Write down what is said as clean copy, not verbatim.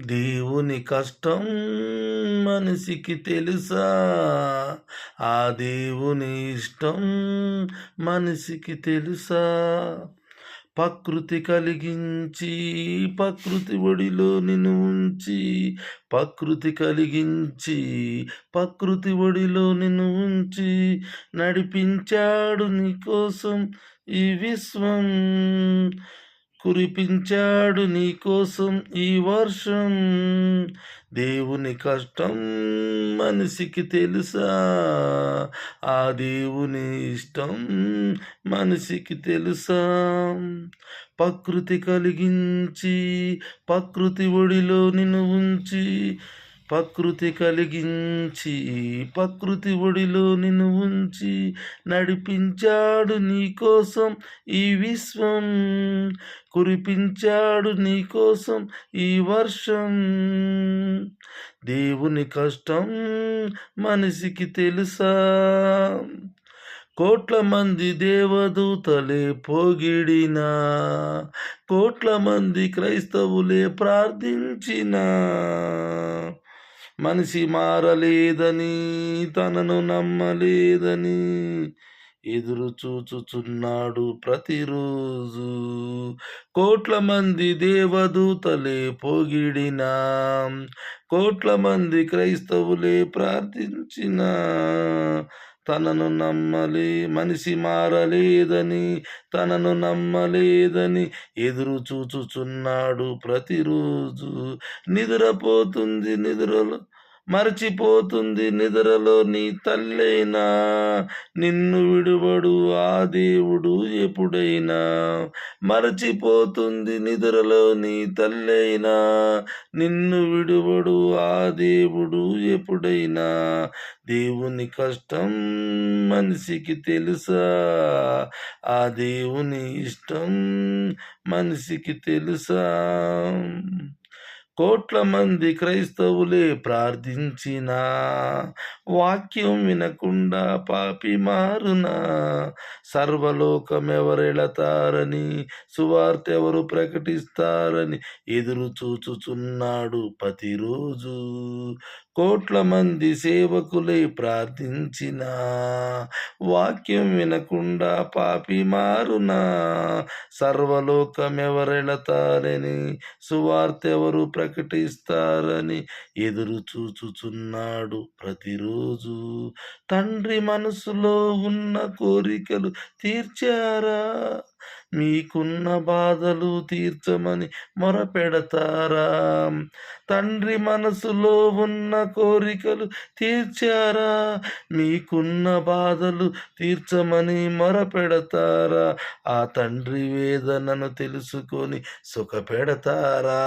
దేవుని కష్టం మనిషికి తెలుసా? ఆ దేవుని ఇష్టం మనిషికి తెలుసా? ప్రకృతి కలిగించి ప్రకృతి ఒడిలో నిన్ను ఉంచి, ప్రకృతి కలిగించి ప్రకృతి ఒడిలో నిన్ను ఉంచి, నడిపించాడు నీకోసం ఈ విశ్వం, కురిపించాడు నీకోసం ఈ వర్షం. దేవుని కష్టం మనిషికి తెలుసా? ఆ దేవుని ఇష్టం మనిషికి తెలుసా? ప్రకృతి కలిగించి ప్రకృతి ఒడిలో నిన్ను ఉంచి, ప్రకృతి కలిగించి ప్రకృతి ఒడిలో నిన్ను ఉంచి, నడిపించాడు నీకోసం ఈ విశ్వం, కురిపించాడు నీకోసం ఈ వర్షం. దేవుని కష్టం మనిషికి తెలుసా? కోట్ల మంది దేవదూతలే పొగిడినా, కోట్ల మంది క్రైస్తవులే ప్రార్థించినా, మనిషి మారలేదని, తనను నమ్మలేదని ఎదురు చూచుచున్నాడు ప్రతిరోజు. కోట్ల మంది దేవదూతలే పొగిడినా, కోట్ల మంది క్రైస్తవులే ప్రార్థించిన, మనిషి మారలేదని, తనను నమ్మలేదని ఎదురు చూచుచున్నాడు ప్రతిరోజు. నిద్రపోతుంది నిద్రలో మరచిపోతుంది నిద్రలో నీ తల్లైనా, నిన్ను విడువడు ఆ దేవుడు ఎప్పుడైనా. మరచిపోతుంది నిద్రలో నీ తల్లైనా, నిన్ను విడువడు ఆ దేవుడు ఎప్పుడైనా. దేవుని కష్టం మనిషికి తెలుసా? ఆ దేవుని ఇష్టం మనిషికి తెలుసా? కోట్ల మంది క్రైస్తవులే ప్రార్థించిన, వాక్యం వినకుండా పాపి మారునా? సర్వలోకమెవరెళతారని, సువార్త ఎవరు ప్రకటిస్తారని ఎదురు చూచుచున్నాడు ప్రతిరోజు. కోట్ల మంది సేవకులై ప్రార్థించిన, వాక్యం వినకుండా పాపి మారునా? సర్వలోకమెవరెళతారని, సువార్త ఎవరు ప్రకటిస్తారని ఎదురు చూచుచున్నాడు ప్రతిరోజు. తండ్రి మనసులో ఉన్న కోరికలు తీర్చారా? మీకున్న బాధలు తీర్చమని మొరపెడతారా? తండ్రి మనసులో ఉన్న కోరికలు తీర్చారా? మీకున్న బాధలు తీర్చమని మొరపెడతారా? ఆ తండ్రి వేదనను తెలుసుకొని సుఖపెడతారా?